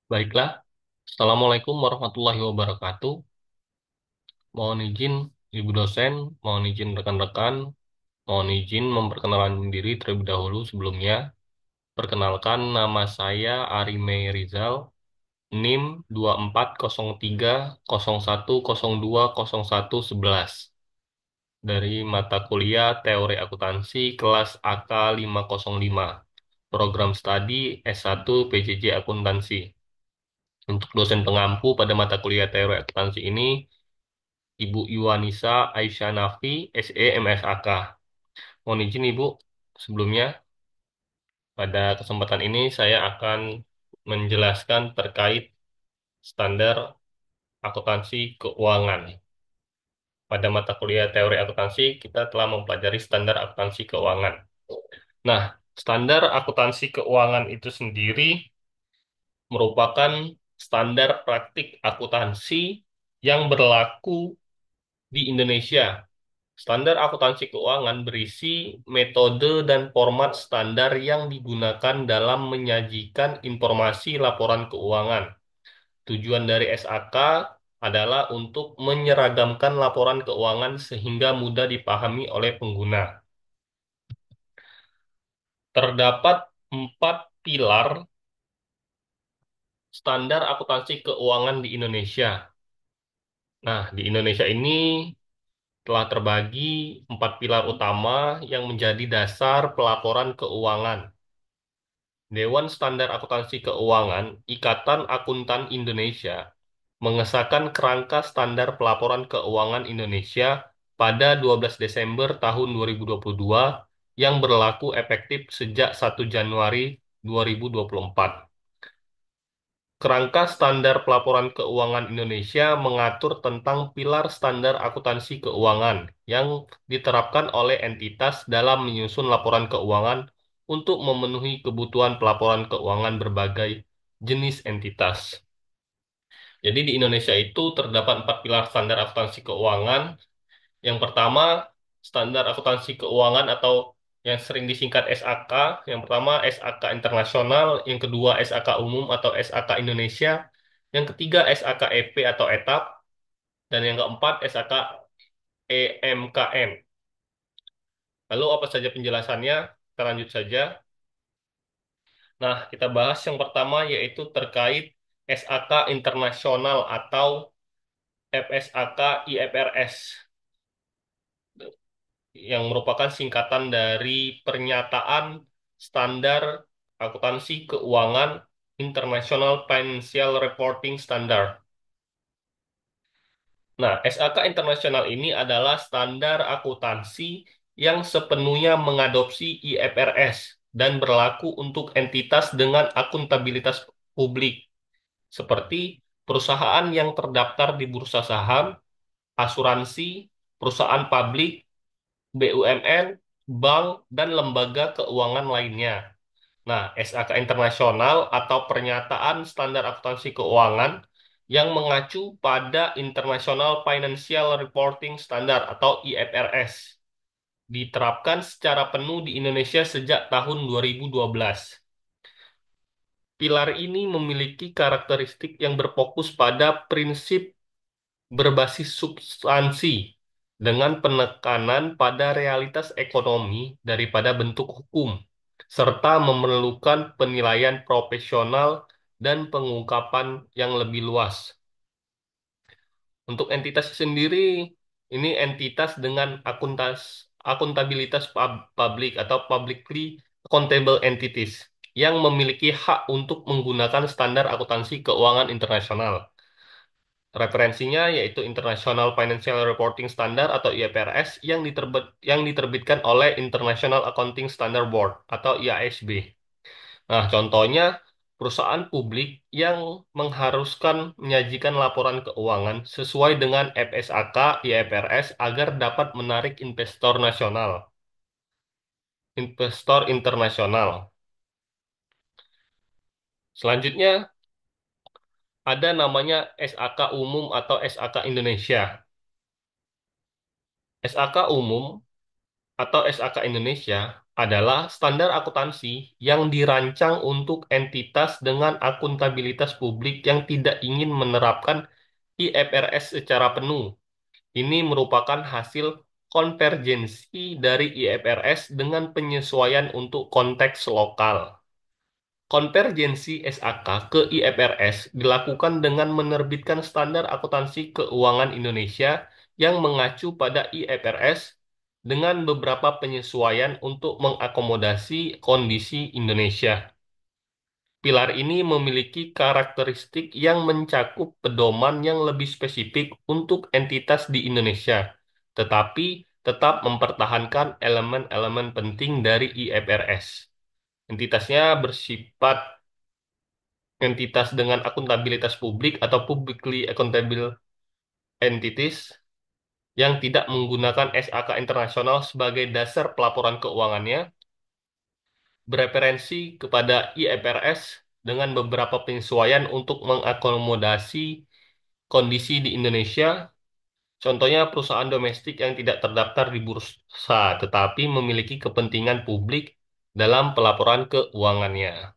Baiklah, Assalamualaikum warahmatullahi wabarakatuh. Mohon izin Ibu dosen, mohon izin rekan-rekan, mohon izin memperkenalkan diri terlebih dahulu sebelumnya. Perkenalkan nama saya Ari Mei Rizal, NIM 240301020111 dari mata kuliah Teori Akuntansi kelas AK 505, Program Studi S1 PJJ Akuntansi. Untuk dosen pengampu pada mata kuliah teori akuntansi ini, Ibu Yuwanisa Aisyah Nafi, SE MSAK. Mohon izin Ibu, sebelumnya pada kesempatan ini saya akan menjelaskan terkait standar akuntansi keuangan. Pada mata kuliah teori akuntansi, kita telah mempelajari standar akuntansi keuangan. Nah, standar akuntansi keuangan itu sendiri merupakan standar praktik akuntansi yang berlaku di Indonesia. Standar akuntansi keuangan berisi metode dan format standar yang digunakan dalam menyajikan informasi laporan keuangan. Tujuan dari SAK adalah untuk menyeragamkan laporan keuangan sehingga mudah dipahami oleh pengguna. Terdapat 4 pilar standar akuntansi keuangan di Indonesia. Nah, di Indonesia ini telah terbagi 4 pilar utama yang menjadi dasar pelaporan keuangan. Dewan Standar Akuntansi Keuangan, Ikatan Akuntan Indonesia, mengesahkan kerangka standar pelaporan keuangan Indonesia pada 12 Desember tahun 2022 yang berlaku efektif sejak 1 Januari 2024. Kerangka standar pelaporan keuangan Indonesia mengatur tentang pilar standar akuntansi keuangan yang diterapkan oleh entitas dalam menyusun laporan keuangan untuk memenuhi kebutuhan pelaporan keuangan berbagai jenis entitas. Jadi di Indonesia itu terdapat 4 pilar standar akuntansi keuangan. Yang pertama, standar akuntansi keuangan atau yang sering disingkat SAK. Yang pertama SAK internasional, yang kedua SAK umum atau SAK Indonesia, yang ketiga SAK EP atau etap, dan yang keempat SAK EMKM. Lalu apa saja penjelasannya? Kita lanjut saja. Nah, kita bahas yang pertama yaitu terkait SAK internasional atau FSAK IFRS, yang merupakan singkatan dari Pernyataan Standar Akuntansi Keuangan International Financial Reporting Standard. Nah, SAK internasional ini adalah standar akuntansi yang sepenuhnya mengadopsi IFRS dan berlaku untuk entitas dengan akuntabilitas publik, seperti perusahaan yang terdaftar di bursa saham, asuransi, perusahaan publik, BUMN, bank, dan lembaga keuangan lainnya. Nah, SAK internasional atau Pernyataan Standar Akuntansi Keuangan yang mengacu pada International Financial Reporting Standard atau IFRS diterapkan secara penuh di Indonesia sejak tahun 2012. Pilar ini memiliki karakteristik yang berfokus pada prinsip berbasis substansi dengan penekanan pada realitas ekonomi daripada bentuk hukum, serta memerlukan penilaian profesional dan pengungkapan yang lebih luas. Untuk entitas sendiri, ini entitas dengan akuntabilitas publik atau publicly accountable entities yang memiliki hak untuk menggunakan standar akuntansi keuangan internasional. Referensinya yaitu International Financial Reporting Standard atau IFRS yang diterbitkan oleh International Accounting Standard Board atau IASB. Nah, contohnya perusahaan publik yang mengharuskan menyajikan laporan keuangan sesuai dengan FSAK IFRS agar dapat menarik investor internasional. Selanjutnya ada namanya SAK umum atau SAK Indonesia. SAK umum atau SAK Indonesia adalah standar akuntansi yang dirancang untuk entitas dengan akuntabilitas publik yang tidak ingin menerapkan IFRS secara penuh. Ini merupakan hasil konvergensi dari IFRS dengan penyesuaian untuk konteks lokal. Konvergensi SAK ke IFRS dilakukan dengan menerbitkan Standar Akuntansi Keuangan Indonesia yang mengacu pada IFRS dengan beberapa penyesuaian untuk mengakomodasi kondisi Indonesia. Pilar ini memiliki karakteristik yang mencakup pedoman yang lebih spesifik untuk entitas di Indonesia, tetapi tetap mempertahankan elemen-elemen penting dari IFRS. Entitasnya bersifat entitas dengan akuntabilitas publik atau publicly accountable entities yang tidak menggunakan SAK internasional sebagai dasar pelaporan keuangannya, bereferensi kepada IFRS dengan beberapa penyesuaian untuk mengakomodasi kondisi di Indonesia, contohnya perusahaan domestik yang tidak terdaftar di bursa tetapi memiliki kepentingan publik dalam pelaporan keuangannya.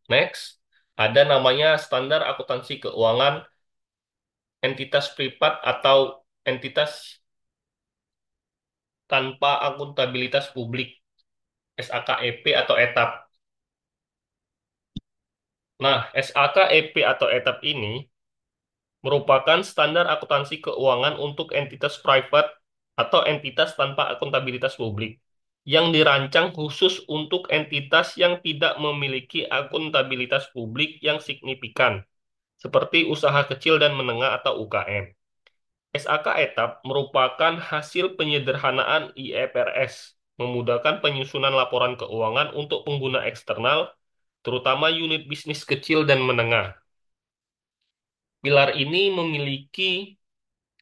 Next, ada namanya standar akuntansi keuangan entitas privat atau entitas tanpa akuntabilitas publik, SAKEP atau ETAP. Nah, SAKEP atau ETAP ini merupakan standar akuntansi keuangan untuk entitas privat atau entitas tanpa akuntabilitas publik yang dirancang khusus untuk entitas yang tidak memiliki akuntabilitas publik yang signifikan, seperti usaha kecil dan menengah atau UKM. SAK etap merupakan hasil penyederhanaan IFRS, memudahkan penyusunan laporan keuangan untuk pengguna eksternal, terutama unit bisnis kecil dan menengah. Pilar ini memiliki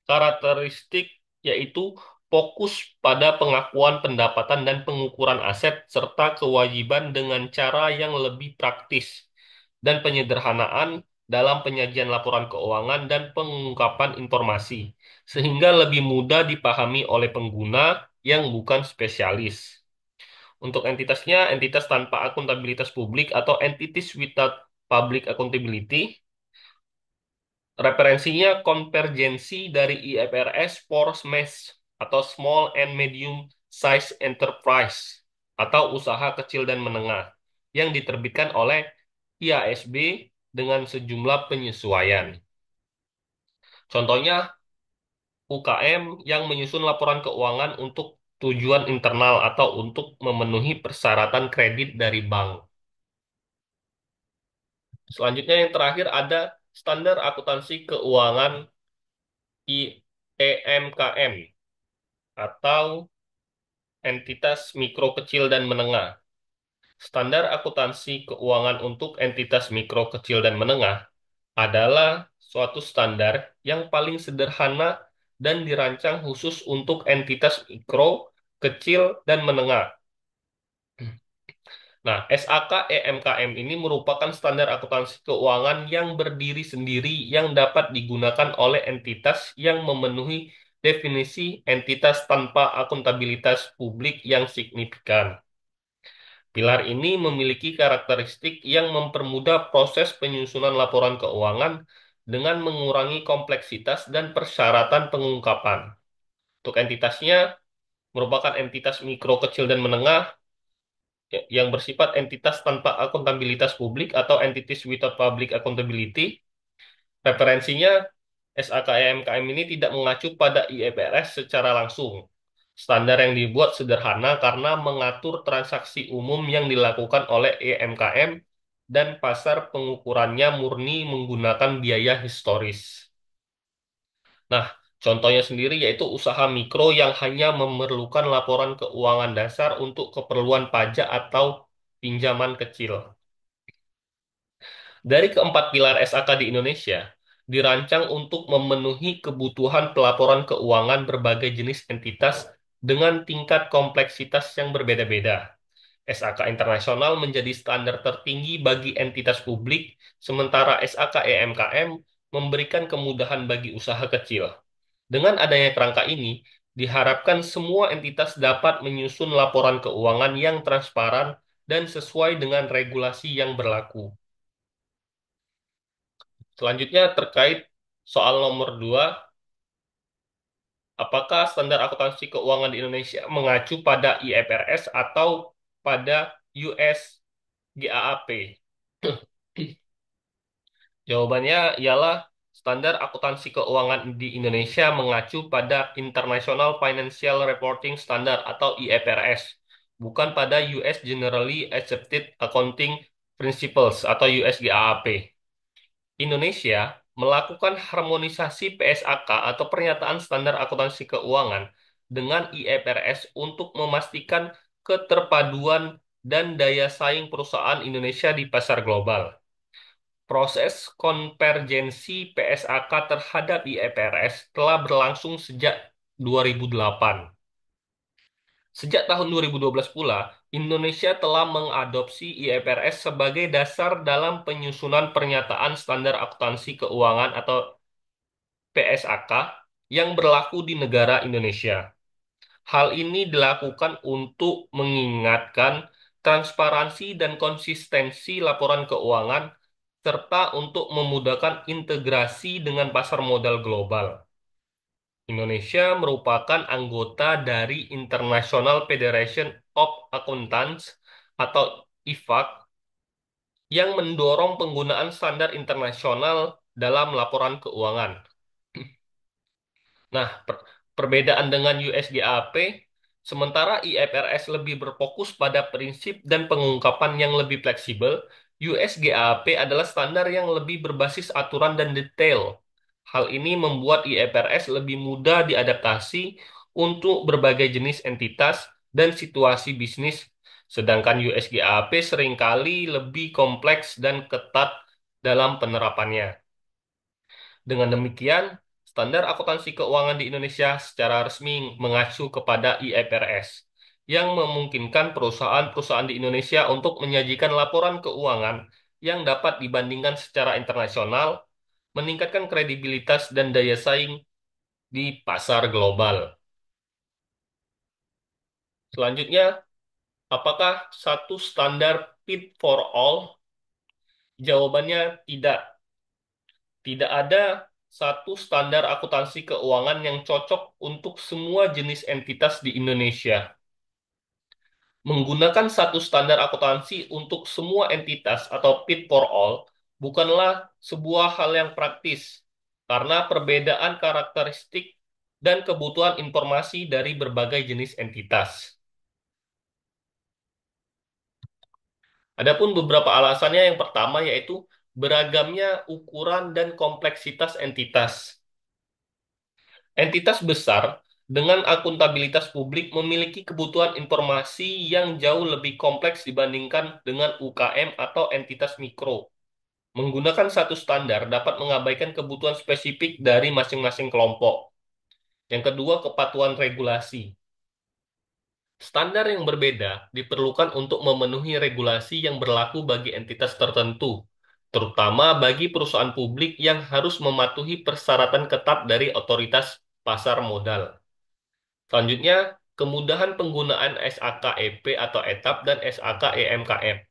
karakteristik yaitu fokus pada pengakuan pendapatan dan pengukuran aset serta kewajiban dengan cara yang lebih praktis dan penyederhanaan dalam penyajian laporan keuangan dan pengungkapan informasi sehingga lebih mudah dipahami oleh pengguna yang bukan spesialis. Untuk entitasnya, entitas tanpa akuntabilitas publik atau entities without public accountability. Referensinya konvergensi dari IFRS for SMEs atau Small and Medium Size Enterprise atau usaha kecil dan menengah yang diterbitkan oleh IASB dengan sejumlah penyesuaian. Contohnya UKM yang menyusun laporan keuangan untuk tujuan internal atau untuk memenuhi persyaratan kredit dari bank. Selanjutnya yang terakhir ada standar akuntansi keuangan IEMKM atau entitas mikro kecil dan menengah. Standar akuntansi keuangan untuk entitas mikro kecil dan menengah adalah suatu standar yang paling sederhana dan dirancang khusus untuk entitas mikro, kecil, dan menengah. Nah, SAK EMKM ini merupakan standar akuntansi keuangan yang berdiri sendiri yang dapat digunakan oleh entitas yang memenuhi definisi entitas tanpa akuntabilitas publik yang signifikan. Pilar ini memiliki karakteristik yang mempermudah proses penyusunan laporan keuangan dengan mengurangi kompleksitas dan persyaratan pengungkapan. Untuk entitasnya, merupakan entitas mikro, kecil, dan menengah yang bersifat entitas tanpa akuntabilitas publik atau entities without public accountability. Referensinya, SAKMKM ini tidak mengacu pada IFRS secara langsung. Standar yang dibuat sederhana karena mengatur transaksi umum yang dilakukan oleh EMKM dan pasar pengukurannya murni menggunakan biaya historis. Nah, contohnya sendiri yaitu usaha mikro yang hanya memerlukan laporan keuangan dasar untuk keperluan pajak atau pinjaman kecil. Dari keempat pilar SAK di Indonesia, dirancang untuk memenuhi kebutuhan pelaporan keuangan berbagai jenis entitas dengan tingkat kompleksitas yang berbeda-beda. SAK internasional menjadi standar tertinggi bagi entitas publik, sementara SAK EMKM memberikan kemudahan bagi usaha kecil. Dengan adanya kerangka ini, Diharapkan semua entitas dapat menyusun laporan keuangan yang transparan dan sesuai dengan regulasi yang berlaku. Selanjutnya terkait soal nomor 2, apakah standar akuntansi keuangan di Indonesia mengacu pada IFRS atau pada US GAAP? Jawabannya ialah standar akuntansi keuangan di Indonesia mengacu pada International Financial Reporting Standard atau IFRS, bukan pada US Generally Accepted Accounting Principles atau US GAAP. Indonesia melakukan harmonisasi PSAK atau Pernyataan Standar Akuntansi Keuangan dengan IFRS untuk memastikan keterpaduan dan daya saing perusahaan Indonesia di pasar global. Proses konvergensi PSAK terhadap IFRS telah berlangsung sejak 2008. Sejak tahun 2012 pula, Indonesia telah mengadopsi IFRS sebagai dasar dalam penyusunan Pernyataan Standar Akuntansi Keuangan atau PSAK yang berlaku di negara Indonesia. Hal ini dilakukan untuk mengingatkan transparansi dan konsistensi laporan keuangan, serta untuk memudahkan integrasi dengan pasar modal global. Indonesia merupakan anggota dari International Federation of Accountants atau IFAC yang mendorong penggunaan standar internasional dalam laporan keuangan. Nah, perbedaan dengan USGAP, sementara IFRS lebih berfokus pada prinsip dan pengungkapan yang lebih fleksibel, USGAP adalah standar yang lebih berbasis aturan dan detail. Hal ini membuat IFRS lebih mudah diadaptasi untuk berbagai jenis entitas dan situasi bisnis, sedangkan USGAP seringkali lebih kompleks dan ketat dalam penerapannya. Dengan demikian, standar akuntansi keuangan di Indonesia secara resmi mengacu kepada IFRS, yang memungkinkan perusahaan-perusahaan di Indonesia untuk menyajikan laporan keuangan yang dapat dibandingkan secara internasional, meningkatkan kredibilitas dan daya saing di pasar global. Selanjutnya, apakah satu standar fit for all? Jawabannya tidak. Tidak ada satu standar akuntansi keuangan yang cocok untuk semua jenis entitas di Indonesia. Menggunakan satu standar akuntansi untuk semua entitas atau fit for all bukanlah sebuah hal yang praktis karena perbedaan karakteristik dan kebutuhan informasi dari berbagai jenis entitas. Adapun beberapa alasannya, yang pertama yaitu beragamnya ukuran dan kompleksitas entitas. Entitas besar dengan akuntabilitas publik memiliki kebutuhan informasi yang jauh lebih kompleks dibandingkan dengan UKM atau entitas mikro. Menggunakan satu standar dapat mengabaikan kebutuhan spesifik dari masing-masing kelompok. Yang kedua, kepatuhan regulasi. Standar yang berbeda diperlukan untuk memenuhi regulasi yang berlaku bagi entitas tertentu, terutama bagi perusahaan publik yang harus mematuhi persyaratan ketat dari otoritas pasar modal. Selanjutnya, kemudahan penggunaan SAKEP atau etap dan SAKEMKM.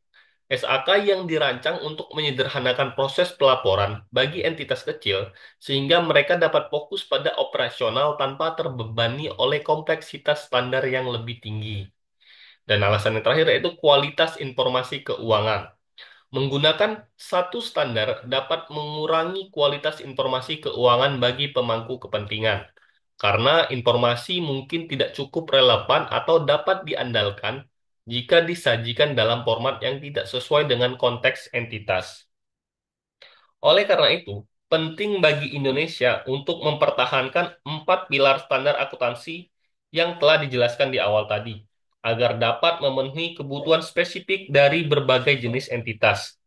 SAK yang dirancang untuk menyederhanakan proses pelaporan bagi entitas kecil sehingga mereka dapat fokus pada operasional tanpa terbebani oleh kompleksitas standar yang lebih tinggi. Dan alasan yang terakhir yaitu kualitas informasi keuangan. Menggunakan satu standar dapat mengurangi kualitas informasi keuangan bagi pemangku kepentingan, karena informasi mungkin tidak cukup relevan atau dapat diandalkan jika disajikan dalam format yang tidak sesuai dengan konteks entitas. Oleh karena itu, penting bagi Indonesia untuk mempertahankan 4 pilar standar akuntansi yang telah dijelaskan di awal tadi, agar dapat memenuhi kebutuhan spesifik dari berbagai jenis entitas.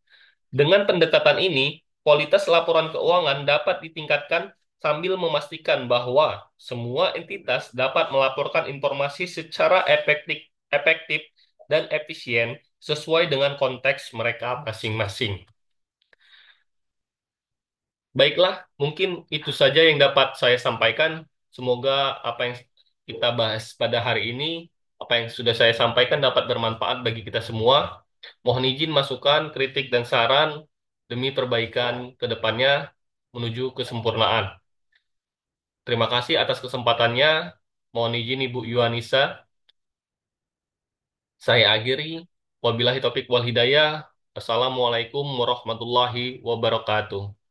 Dengan pendekatan ini, kualitas laporan keuangan dapat ditingkatkan sambil memastikan bahwa semua entitas dapat melaporkan informasi secara efektif dan efisien sesuai dengan konteks mereka masing-masing. Baiklah, mungkin itu saja yang dapat saya sampaikan. Semoga apa yang kita bahas pada hari ini. Apa yang sudah saya sampaikan dapat bermanfaat bagi kita semua. Mohon izin masukan, kritik, dan saran demi perbaikan ke depannya menuju kesempurnaan. Terima kasih atas kesempatannya. Mohon izin Ibu Yuanisa. Saya akhiri. Wabillahi taufiq wal hidayah. Assalamualaikum warahmatullahi wabarakatuh.